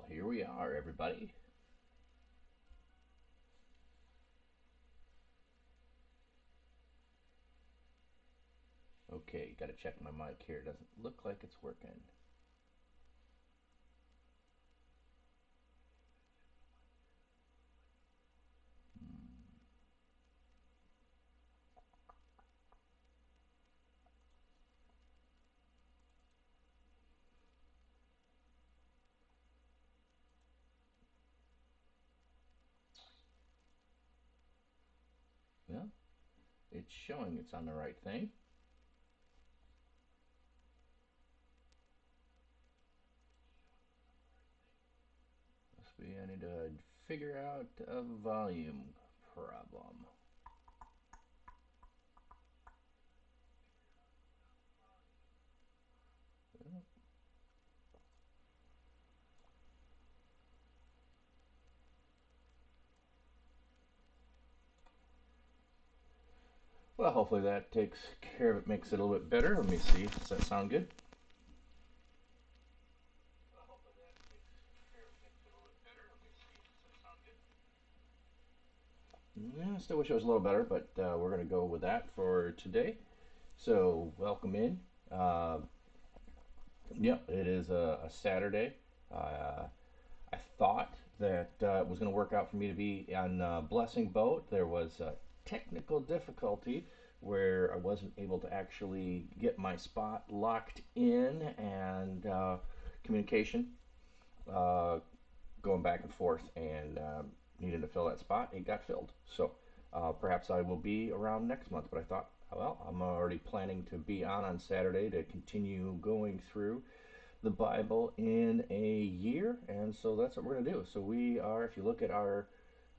Here we are, everybody. Okay, gotta check my mic here. Doesn't look like it's working. Well, it's showing it's on the right thing. Must be I need to figure out a volume problem. Well, hopefully that takes care of it, makes it a little bit better. Let me see. Does that sound good? Yeah, I still wish it was a little better, but we're going to go with that for today. So, welcome in. Uh, yep, it is a Saturday. Uh, I thought that it was going to work out for me to be on Blessing Boat. There was a technical difficulty where I wasn't able to actually get my spot locked in, and communication uh, going back and forth, and needing to fill that spot. It got filled. So perhaps I will be around next month. But I thought, well, I'm already planning to be on Saturday to continue going through the Bible in a year, and so that's what we're going to do. So we are, if you look at our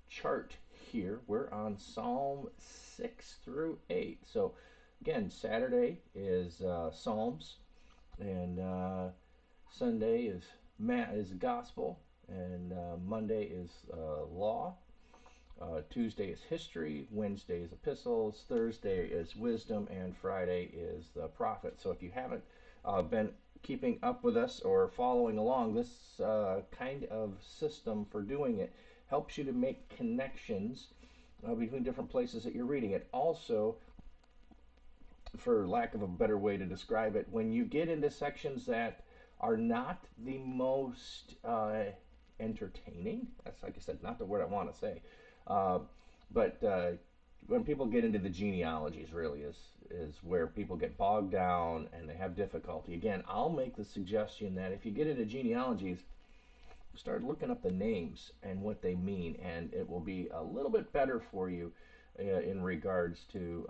chart here, we're on Psalm 6 through 8. So again, Saturday is Psalms, and Sunday is Gospel, and Monday is Law. Tuesday is history, Wednesday is epistles, Thursday is wisdom, and Friday is the prophet. So if you haven't been keeping up with us or following along, this kind of system for doing it helps you to make connections between different places that you're reading. It also, for lack of a better way to describe it, when you get into sections that are not the most entertaining, that's like I said, not the word I want to say, uh, but when people get into the genealogies, really is where people get bogged down and they have difficulty. Again, I'll make the suggestion that if you get into genealogies, start looking up the names and what they mean, and it will be a little bit better for you in regards to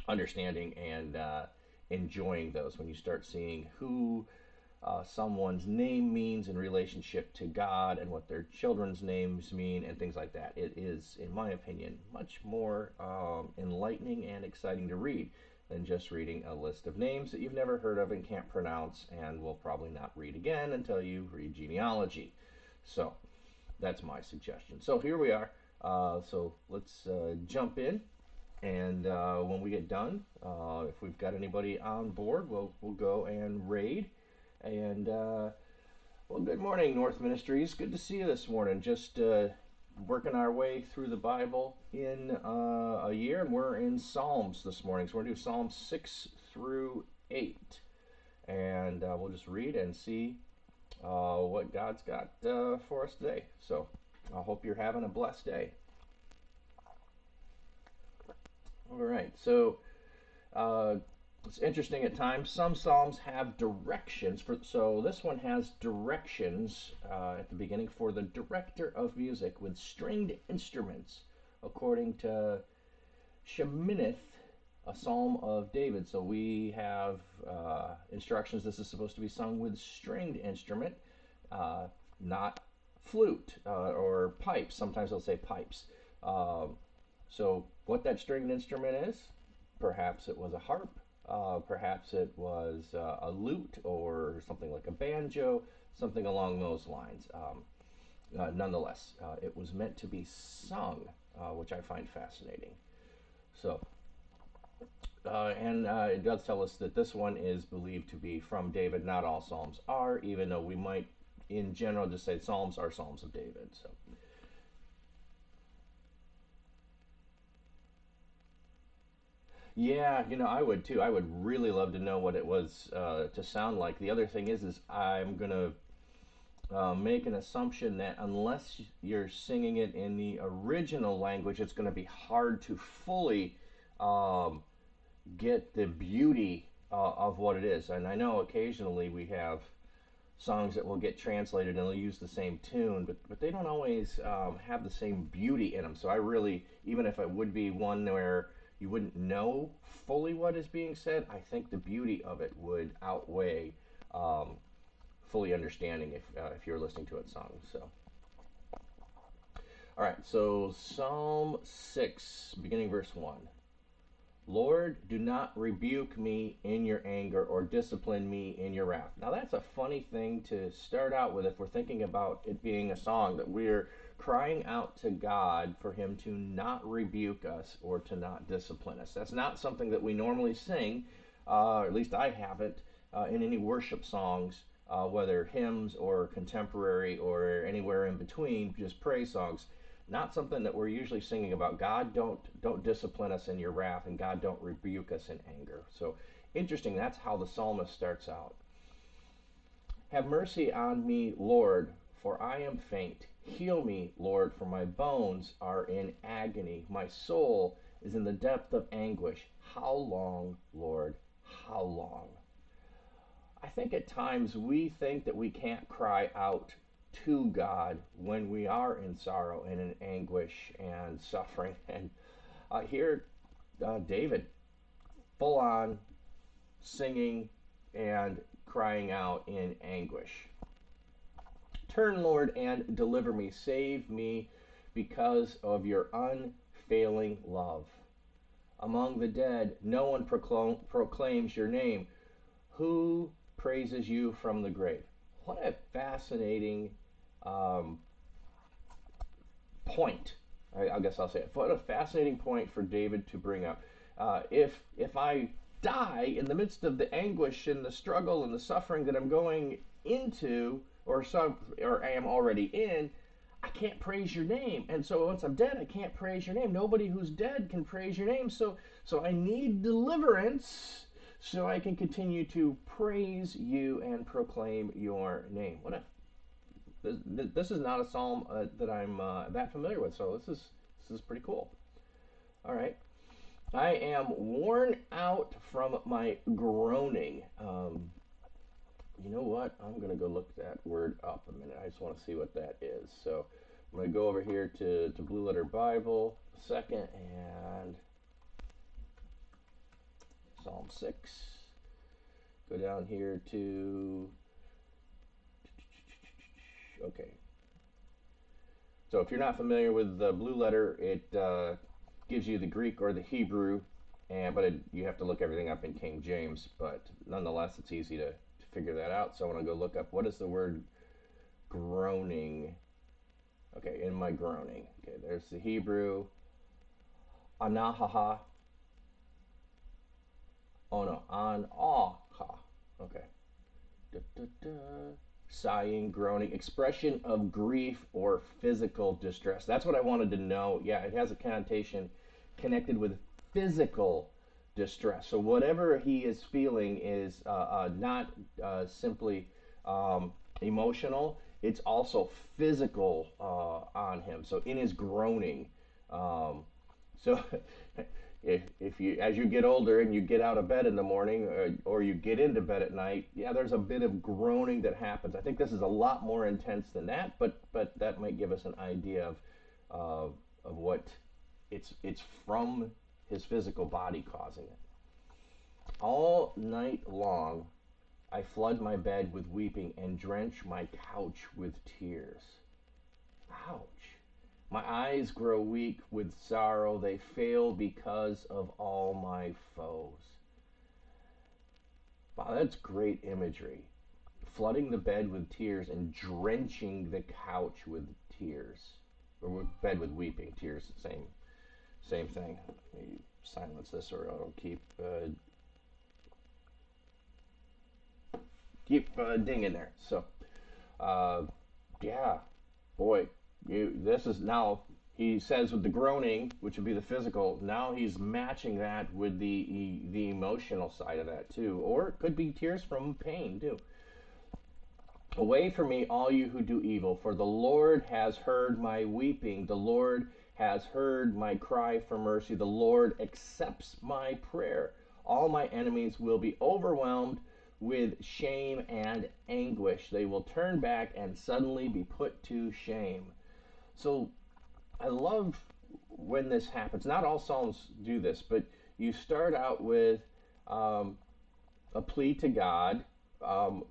understanding and enjoying those when you start seeing who someone's name means in relationship to God and what their children's names mean and things like that. It is, in my opinion, much more enlightening and exciting to read than just reading a list of names that you've never heard of and can't pronounce and will probably not read again until you read genealogy. So that's my suggestion. So here we are. So let's jump in, and when we get done, if we've got anybody on board, we'll go and raid. And well, good morning, North Ministries. Good to see you this morning. Just working our way through the Bible in a year, and we're in Psalms this morning. So we're going to do Psalms 6 through 8. And we'll just read and see what God's got for us today. So I hope you're having a blessed day. All right. So uh, it's interesting at times. Some psalms have directions for. So this one has directions at the beginning for the director of music with stringed instruments, according to Sheminith, a psalm of David. So we have instructions. This is supposed to be sung with stringed instrument, uh, not flute or pipes. Sometimes they'll say pipes. So what that stringed instrument is, perhaps it was a harp, perhaps it was a lute or something like a banjo, something along those lines. Nonetheless, it was meant to be sung, which I find fascinating. So, and it does tell us that this one is believed to be from David. Not all Psalms are, even though we might in general just say Psalms are Psalms of David. So yeah, I would too. I would really love to know what it was to sound like. The other thing is I'm gonna make an assumption that unless you're singing it in the original language, it's going to be hard to fully um, get the beauty of what it is. And I know occasionally we have songs that will get translated and they'll use the same tune, but they don't always have the same beauty in them. So I really, even if it would be one where you wouldn't know fully what is being said, I think the beauty of it would outweigh um, fully understanding if you're listening to it sung. So, all right. So Psalm 6, beginning verse 1. Lord, do not rebuke me in your anger or discipline me in your wrath. Now, that's a funny thing to start out with if we're thinking about it being a song that we're crying out to God for Him to not rebuke us or to not discipline us. That's not something that we normally sing, at least I haven't, in any worship songs, whether hymns or contemporary or anywhere in between, just praise songs. Not something that we're usually singing about. God, don't discipline us in your wrath, and God, don't rebuke us in anger. So interesting. That's how the psalmist starts out. Have mercy on me, Lord, for I am faint. Heal me, Lord, for my bones are in agony. My soul is in the depth of anguish. How long, Lord? How long? I think at times we think that we can't cry out to God when we are in sorrow and in anguish and suffering. And here, David, full on singing and crying out in anguish. Turn, Lord, and deliver me. Save me because of your unfailing love. Among the dead, no one proclaims your name. Who praises you from the grave? What a fascinating um, point. I guess I'll say it. What a fascinating point for David to bring up. If I die in the midst of the anguish and the struggle and the suffering that I'm going into, or I am already in, I can't praise your name. And so once I'm dead, I can't praise your name. Nobody who's dead can praise your name. So I need deliverance so I can continue to praise you and proclaim your name. This is not a psalm that I'm that familiar with, so this is pretty cool. All right, I am worn out from my groaning. You know what? I'm gonna go look that word up a minute. I just want to see what that is. So I'm gonna go over here to Blue Letter Bible a second and Psalm 6. Go down here to okay. So if you're not familiar with the Blue Letter, it gives you the Greek or the Hebrew, but you have to look everything up in King James. But nonetheless, it's easy to figure that out. So I want to go look up what is the word groaning. Okay, in my groaning. Okay, there's the Hebrew anahaha. Oh no, anaha. Okay. Da, da, da. Sighing, groaning, expression of grief or physical distress. That's what I wanted to know. Yeah, it has a connotation connected with physical distress. So whatever he is feeling is not simply emotional; it's also physical on him. So in his groaning, so if you as you get older and you get out of bed in the morning or you get into bed at night, yeah, there's a bit of groaning that happens. I think this is a lot more intense than that, but that might give us an idea of what it's from his physical body causing it. All night long, I flood my bed with weeping and drench my couch with tears. Ouch. My eyes grow weak with sorrow. They fail because of all my foes. Wow, that's great imagery. Flooding the bed with tears and drenching the couch with tears. Or with bed with weeping. Tears, same thing. Let me silence this or I'll keep dinging there. So, uh, yeah, boy, this is now, he says with the groaning, which would be the physical, now he's matching that with the emotional side of that too. Or it could be tears from pain too. Away from me, all you who do evil, for the Lord has heard my weeping. The Lord has heard my cry for mercy. The Lord accepts my prayer. All my enemies will be overwhelmed with shame and anguish. They will turn back and suddenly be put to shame. So I love when this happens. Not all Psalms do this, but you start out with um, a plea to God, um,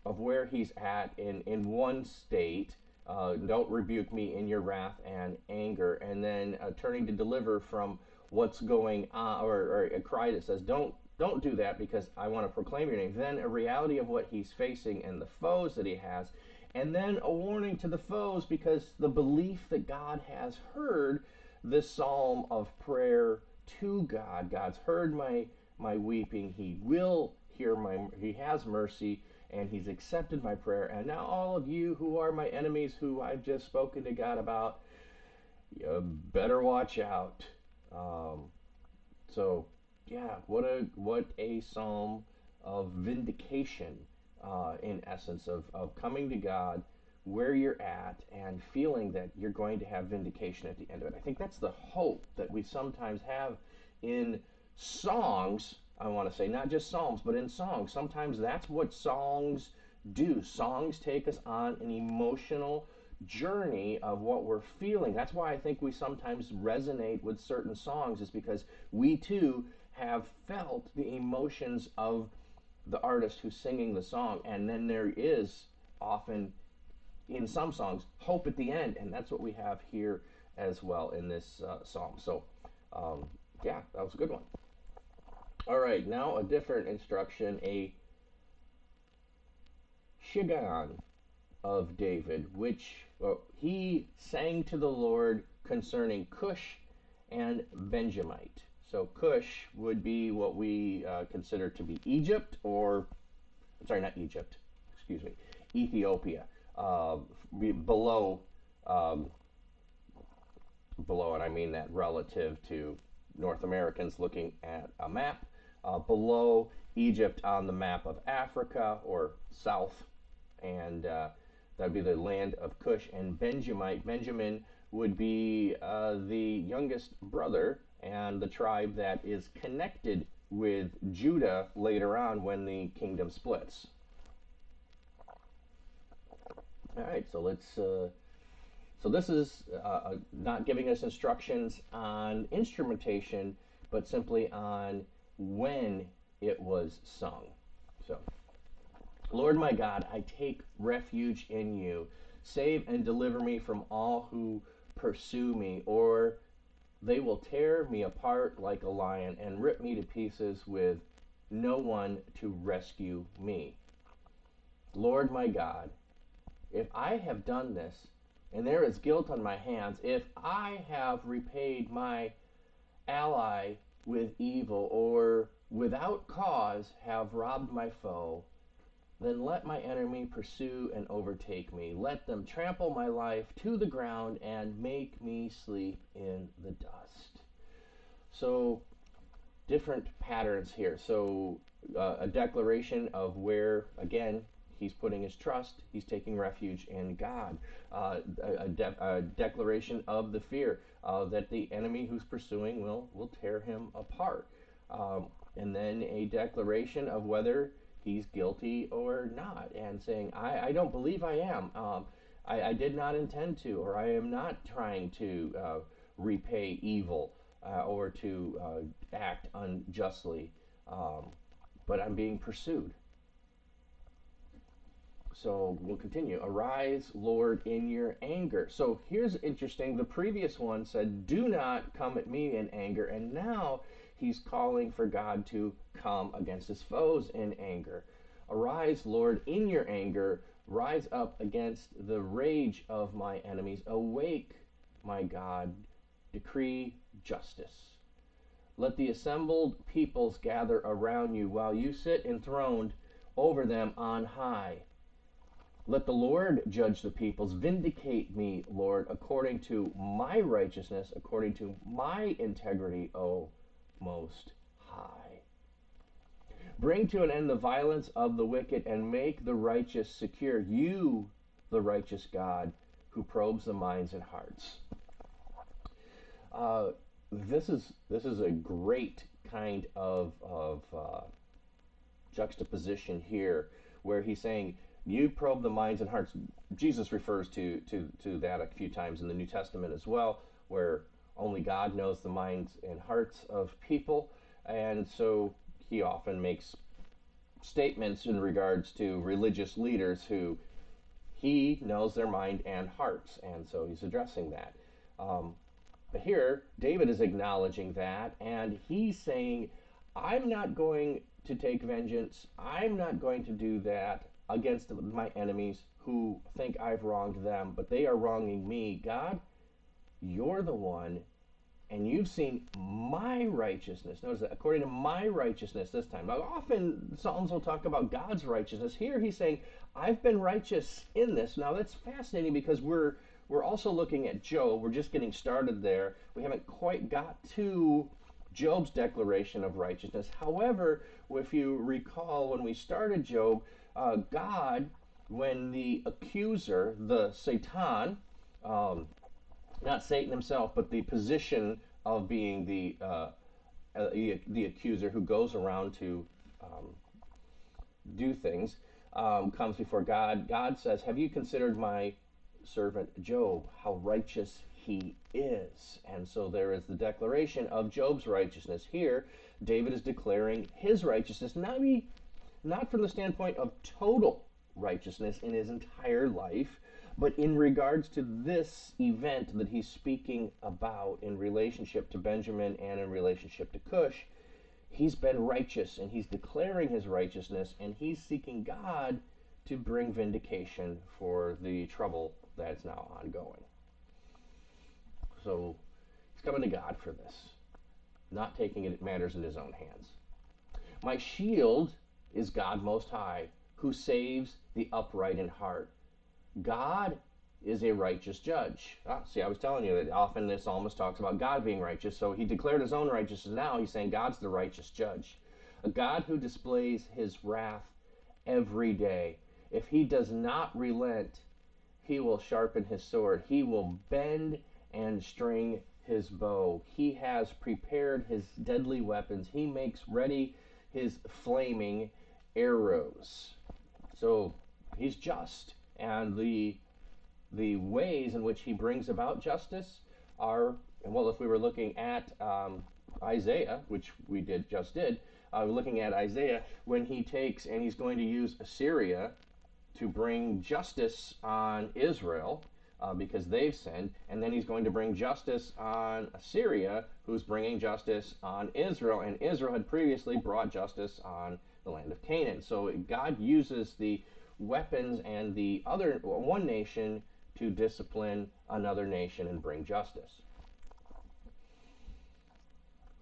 of where he's at in one state. Don't rebuke me in your wrath and anger. And then turning to deliver from what's going on, or a cry that says, don't do that because I want to proclaim your name. Then a reality of what he's facing and the foes that he has. And then a warning to the foes because the belief that God has heard this psalm of prayer to God. God's heard my weeping. He will hear he has mercy, and he's accepted my prayer. And now all of you who are my enemies, who I've just spoken to God about, you better watch out. Um, so yeah, what a psalm of vindication, in essence, of coming to God where you're at and feeling that you're going to have vindication at the end of it. I think that's the hope that we sometimes have in songs. I want to say not just psalms, but in songs. Sometimes that's what songs do. Songs take us on an emotional journey of what we're feeling. That's why I think we sometimes resonate with certain songs, is because we too have felt the emotions of the artist who's singing the song. And then there is often, in some songs, hope at the end. And that's what we have here as well in this psalm. So, yeah, that was a good one. All right, now a different instruction, a shigan of David, which he sang to the Lord concerning Cush and Benjamite. So Cush would be what we consider to be Egypt, or sorry, not Egypt, excuse me, Ethiopia, uh, below, um, below, and I mean that relative to North Americans looking at a map, below Egypt on the map of Africa, or south, and that would be the land of Cush and Benjamite. Benjamin would be the youngest brother and the tribe that is connected with Judah later on when the kingdom splits. All right, so let's. So this is not giving us instructions on instrumentation, but simply on when it was sung. So, Lord my God, I take refuge in you. Save and deliver me from all who pursue me, or they will tear me apart like a lion and rip me to pieces with no one to rescue me. Lord my God, if I have done this, and there is guilt on my hands, if I have repaid my ally with evil, or without cause have robbed my foe, then let my enemy pursue and overtake me. Let them trample my life to the ground and make me sleep in the dust. So, different patterns here. So, a declaration of where, again, he's putting his trust, he's taking refuge in God. A declaration of the fear that the enemy who's pursuing will tear him apart. And then a declaration of whether he's guilty or not, and saying, I don't believe I am. I did not intend to, or I am not trying to repay evil, or to act unjustly, um, but I'm being pursued. So we'll continue. Arise, Lord, in your anger. So here's interesting. The previous one said, do not come at me in anger. And now he's calling for God to come against his foes in anger. Arise, Lord, in your anger. Rise up against the rage of my enemies. Awake, my God. Decree justice. Let the assembled peoples gather around you while you sit enthroned over them on high. Let the Lord judge the peoples. Vindicate me, Lord, according to my righteousness, according to my integrity, O Most High. Bring to an end the violence of the wicked and make the righteous secure. You, the righteous God, who probes the minds and hearts. Uh, this is a great kind of juxtaposition here, where he's saying, "You probe the minds and hearts." Jesus refers to that a few times in the New Testament as well, where only God knows the minds and hearts of people, and so he often makes statements in regards to religious leaders who he knows their mind and hearts, and so he's addressing that. But here, David is acknowledging that, and he's saying, I'm not going to take vengeance. I'm not going to do that against my enemies who think I've wronged them, but they are wronging me. God, you're the one, and you've seen my righteousness. Notice that, according to my righteousness this time. Now, often Psalms will talk about God's righteousness. Here he's saying, I've been righteous in this. Now, that's fascinating because we're also looking at Job. We're just getting started there. We haven't quite got to Job's declaration of righteousness. However, if you recall when we started Job, God, when the accuser, the Satan, not Satan himself, but the position of being the accuser who goes around to do things, comes before God. God says, "Have you considered my servant Job, how righteous he is?" And so there is the declaration of Job's righteousness. Here, David is declaring his righteousness, not from the standpoint of total righteousness in his entire life, but in regards to this event that he's speaking about in relationship to Benjamin and in relationship to Cush. He's been righteous, and he's declaring his righteousness, and he's seeking God to bring vindication for the trouble that's now ongoing. So he's coming to God for this, not taking it matters in his own hands. My shield is God Most High, who saves the upright in heart. God is a righteous judge. See, I was telling you that often this psalmist talks about God being righteous, so he declared his own righteousness. Now he's saying God's the righteous judge. A God who displays his wrath every day. If he does not relent, he will sharpen his sword. He will bend and string his bow. He has prepared his deadly weapons. He makes ready his flaming arrows. So he's just, and the ways in which he brings about justice are, well, if we were looking at Isaiah, which we just did, looking at Isaiah, when he takes and he's going to use Assyria to bring justice on Israel, because they've sinned, and then he's going to bring justice on Assyria, who's bringing justice on Israel, and Israel had previously brought justice on the land of Canaan. So God uses the weapons and the other one nation to discipline another nation and bring justice.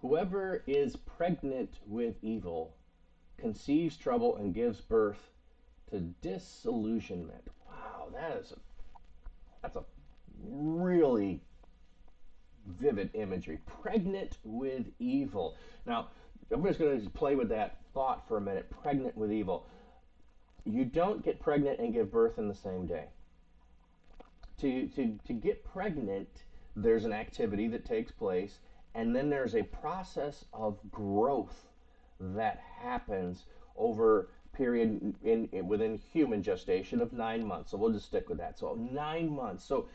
Whoever is pregnant with evil conceives trouble and gives birth to disillusionment. Wow, that's a really vivid imagery. Pregnant with evil. Now, I'm just going to play with that thought for a minute. Pregnant with evil. You don't get pregnant and give birth in the same day. To get pregnant, there's an activity that takes place, and then there's a process of growth that happens over period within human gestation of 9 months. So we'll just stick with that. So 9 months. So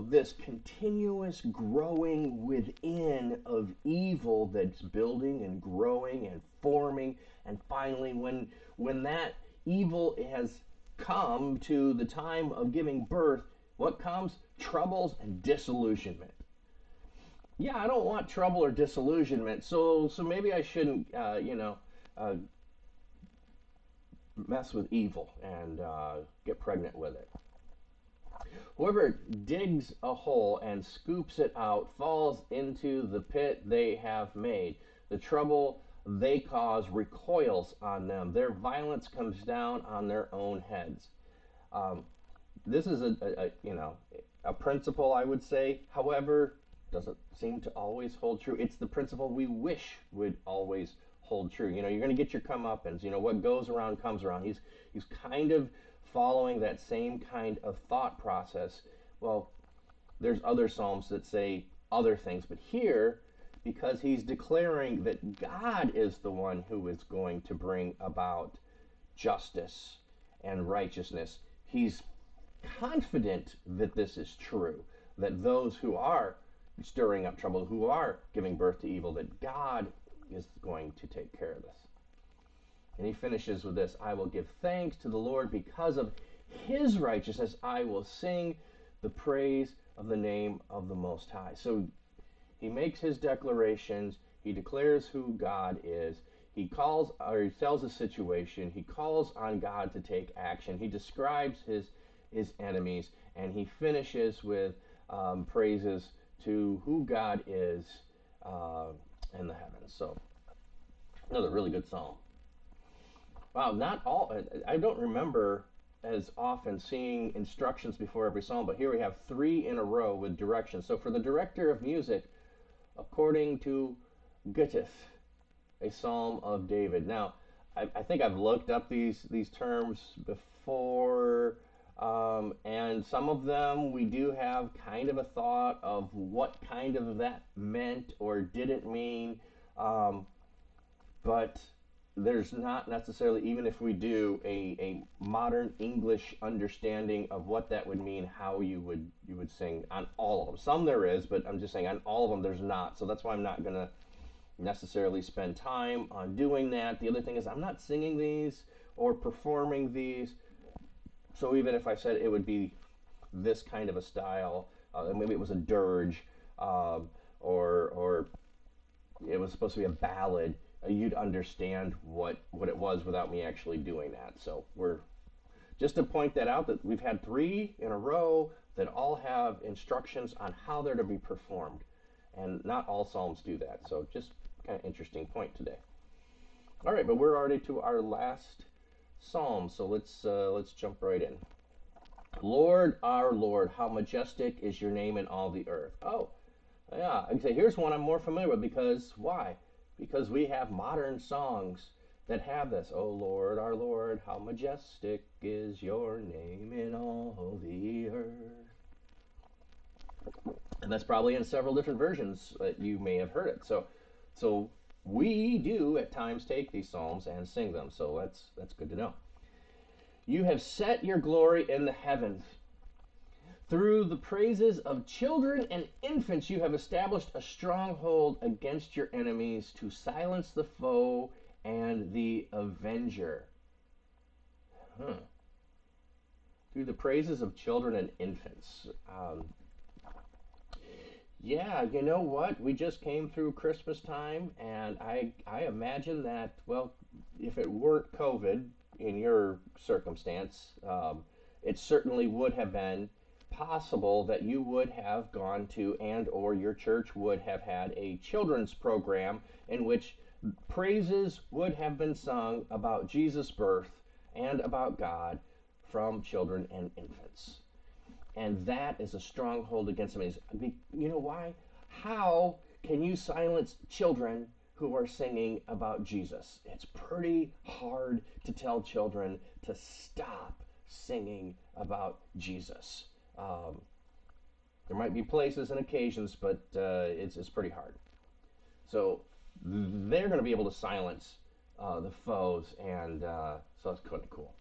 this continuous growing within of evil that's building and growing and forming, and finally when that evil has come to the time of giving birth, what comes? Troubles and disillusionment. Yeah, I don't want trouble or disillusionment, so maybe I shouldn't, mess with evil and get pregnant with it. Whoever digs a hole and scoops it out falls into the pit they have made. The trouble they cause recoils on them. Their violence comes down on their own heads. This is a principle, I would say. However, doesn't seem to always hold true. It's the principle we wish would always hold true. You're going to get your comeuppance. What goes around comes around. He's kind of following that same kind of thought process. Well, there's other psalms that say other things, but here, because he's declaring that God is the one who is going to bring about justice and righteousness, he's confident that this is true, that those who are stirring up trouble, who are giving birth to evil, that God is going to take care of this. And he finishes with this: I will give thanks to the Lord because of his righteousness. I will sing the praise of the name of the Most High. So he makes his declarations. He declares who God is. He calls, or he tells a situation. He calls on God to take action. He describes his enemies, and he finishes with praises to who God is in the heavens. So another really good psalm. Wow, not all. I don't remember as often seeing instructions before every psalm, but here we have three in a row with directions. So for the director of music, according to Gittith, a psalm of David. Now, I think I've looked up these terms before, and some of them we do have kind of a thought of what kind of that meant or didn't mean, but there's not necessarily, even if we do, a modern English understanding of what that would mean, how you would sing on all of them. Some there is, but I'm just saying on all of them there's not. So that's why I'm not gonna necessarily spend time on doing that. The other thing is I'm not singing these or performing these. So even if I said it would be this kind of a style, maybe it was a dirge, or it was supposed to be a ballad, you'd understand what it was without me actually doing that. So we're just to point that out, that we've had three in a row that all have instructions on how they're to be performed, and not all psalms do that. So just kind of interesting point today. All right, but we're already to our last psalm, so let's jump right in. Lord, our Lord, how majestic is your name in all the earth. Oh, yeah, I can say here's one I'm more familiar with, because why? Because we have modern songs that have this. Oh Lord, our Lord, how majestic is your name in all the earth. And that's probably in several different versions that you may have heard it. So we do at times take these psalms and sing them. So that's good to know. You have set your glory in the heavens. Through the praises of children and infants, you have established a stronghold against your enemies to silence the foe and the avenger. Huh. Through the praises of children and infants. Yeah, you know what? We just came through Christmas time, and I imagine that, well, if it weren't COVID in your circumstance, it certainly would have been possible that you would have gone to, and or your church would have had a children's program in which praises would have been sung about Jesus' birth and about God from children and infants. And that is a stronghold against them. You know why? How can you silence children who are singing about Jesus? It's pretty hard to tell children to stop singing about Jesus. Um, there might be places and occasions, but it's pretty hard. So they're going to be able to silence the foes, and so that's kind of cool.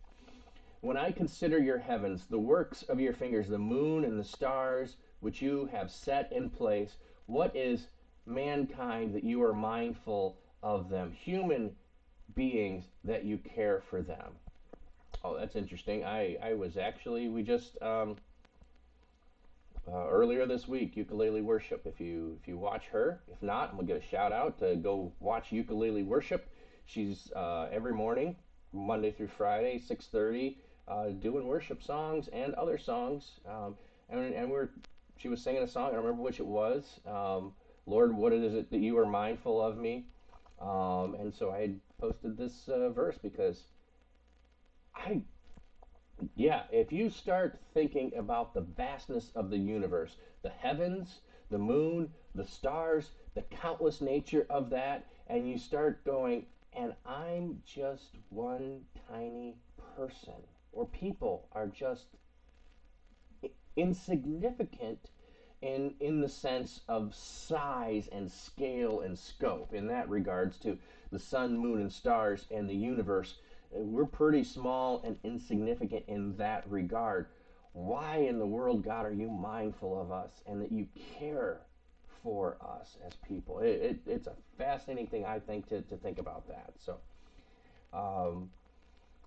When I consider your heavens, the works of your fingers, the moon and the stars which you have set in place, what is mankind that you are mindful of them? Human beings that you care for them. Oh, that's interesting. I was actually, we just, earlier this week, Ukulele Worship. If you watch her, if not, I'm gonna give a shout out to go watch Ukulele Worship. She's every morning, Monday through Friday, 6:30, doing worship songs and other songs. And she was singing a song. I don't remember which it was. Lord, what is it that you are mindful of me? And so I had posted this verse because I Yeah, if you start thinking about the vastness of the universe, the heavens, the moon, the stars, the countless nature of that, and you start going, and I'm just one tiny person, or people are just insignificant in the sense of size and scale and scope in that regards to the sun, moon, and stars and the universe. We're pretty small and insignificant in that regard. Why in the world, God, are you mindful of us and that you care for us as people? It's a fascinating thing, I think, to think about that. Um,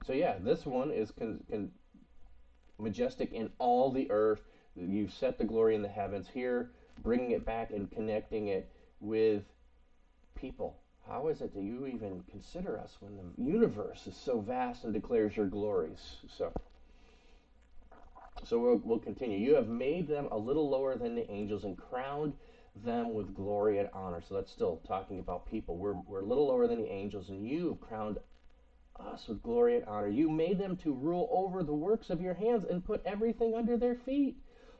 so yeah, this one is majestic in all the earth. You set the glory in the heavens. Here, bringing it back and connecting it with people. How is it that you even consider us when the universe is so vast and declares your glories? So we'll continue. You have made them a little lower than the angels and crowned them with glory and honor. So that's still talking about people. We're a little lower than the angels, and you have crowned us with glory and honor. You made them to rule over the works of your hands and put everything under their feet.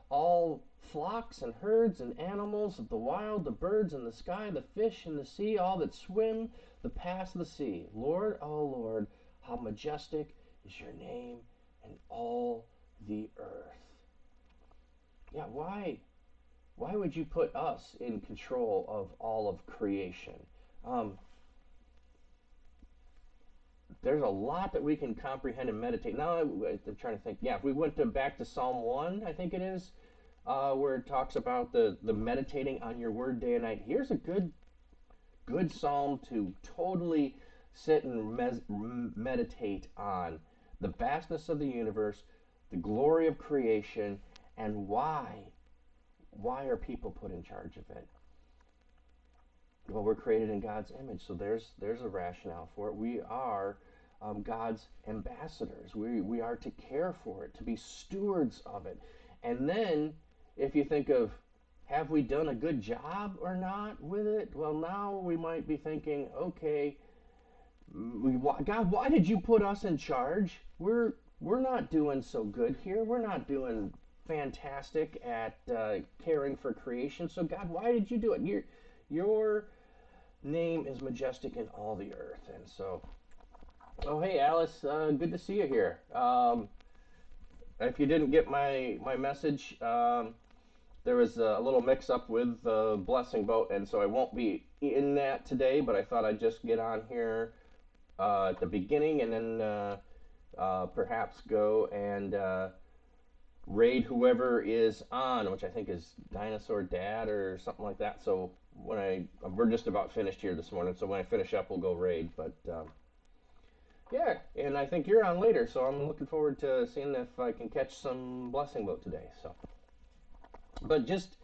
All flocks and herds and animals of the wild, the birds in the sky, the fish in the sea, all that swim the paths of the sea. Lord, oh Lord, how majestic is your name in all the earth. Yeah, why would you put us in control of all of creation? Um, there's a lot that we can comprehend and meditate. Now I'm trying to think. Yeah, if we went back to Psalm 1, I think it is, where it talks about the meditating on your word day and night. Here's a good psalm to totally sit and meditate on the vastness of the universe, the glory of creation, and why are people put in charge of it? Well, we're created in God's image, so there's a rationale for it. We are God's ambassadors. We are to care for it, to be stewards of it. And then, if you think of, have we done a good job or not with it? Well, now we might be thinking, okay, God, why did you put us in charge? We're not doing so good here. We're not doing fantastic at caring for creation. So God, why did you do it? Your name is majestic in all the earth. And so, oh hey Alice, good to see you here. If you didn't get my message, there was a little mix up with the blessing boat, and so I won't be in that today. But I thought I'd just get on here at the beginning, and then perhaps go and raid whoever is on, which I think is Dinosaur Dad or something like that. So we're just about finished here this morning. So when I finish up, we'll go raid. But yeah, and I think you're on later, so I'm looking forward to seeing if I can catch some blessing boat today. So, but just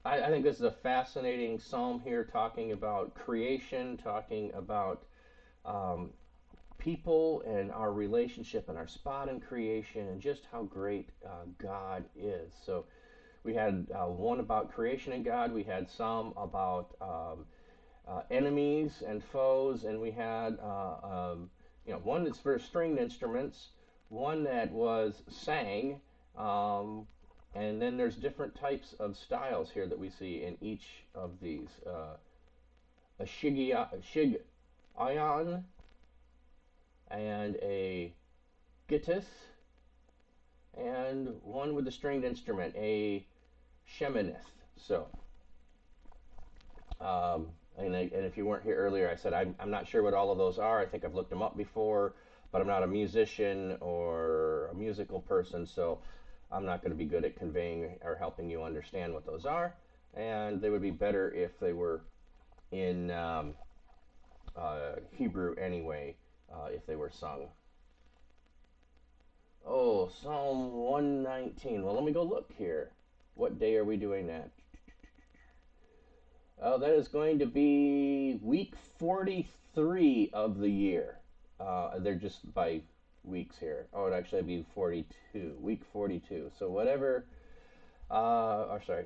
I think this is a fascinating psalm here, talking about creation, talking about um, people and our relationship and our spot in creation, and just how great God is. So we had one about creation and God. We had some about enemies and foes, and we had one that's for stringed instruments, one that was sang, um, and then there's different types of styles here that we see in each of these. A shigayon and a gittis, and one with a stringed instrument, a sheminith. So, and if you weren't here earlier, I said I'm not sure what all of those are. I think I've looked them up before, but I'm not a musician or a musical person, so I'm not going to be good at conveying or helping you understand what those are. And they would be better if they were in Hebrew anyway, if they were sung. Oh, Psalm 119. Well, let me go look here. What day are we doing that? Oh, that is going to be week 43 of the year. They're just by weeks here. Oh, it'd actually be 42. Week 42. So whatever, or sorry,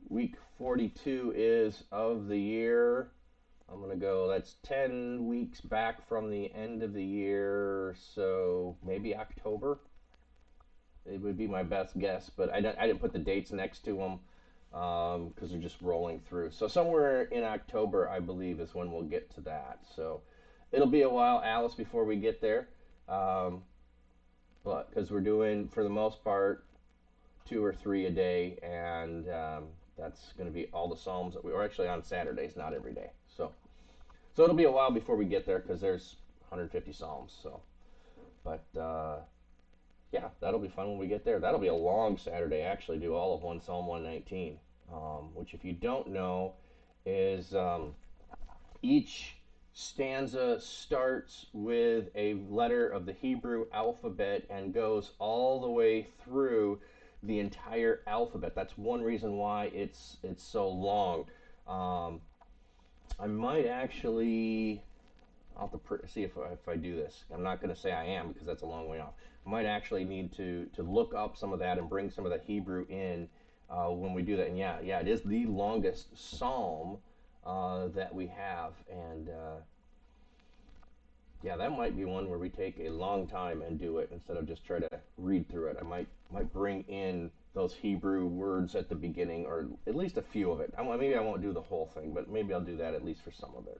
week 42 is of the year. I'm going to go, that's 10 weeks back from the end of the year. So maybe October. It would be my best guess, but I didn't put the dates next to them because they're just rolling through. So somewhere in October, I believe, is when we'll get to that. So it'll be a while, Alice, before we get there. Um, but because we're doing, for the most part, two or three a day, and that's going to be all the psalms that we are actually on Saturdays, not every day. So it'll be a while before we get there because there's 150 psalms. So, but yeah, that'll be fun when we get there. That'll be a long Saturday. Actually, do all of one Psalm 119, which, if you don't know, is each stanza starts with a letter of the Hebrew alphabet and goes all the way through the entire alphabet. That's one reason why it's so long. Um, I might actually. I'll have to see if I do this. I'm not going to say I am because that's a long way off. I might actually need to look up some of that and bring some of the Hebrew in when we do that. And yeah, it is the longest psalm that we have, and yeah, that might be one where we take a long time and do it instead of just try to read through it. I might bring in those Hebrew words at the beginning, or at least a few of it. Maybe I won't do the whole thing, but maybe I'll do that at least for some of it.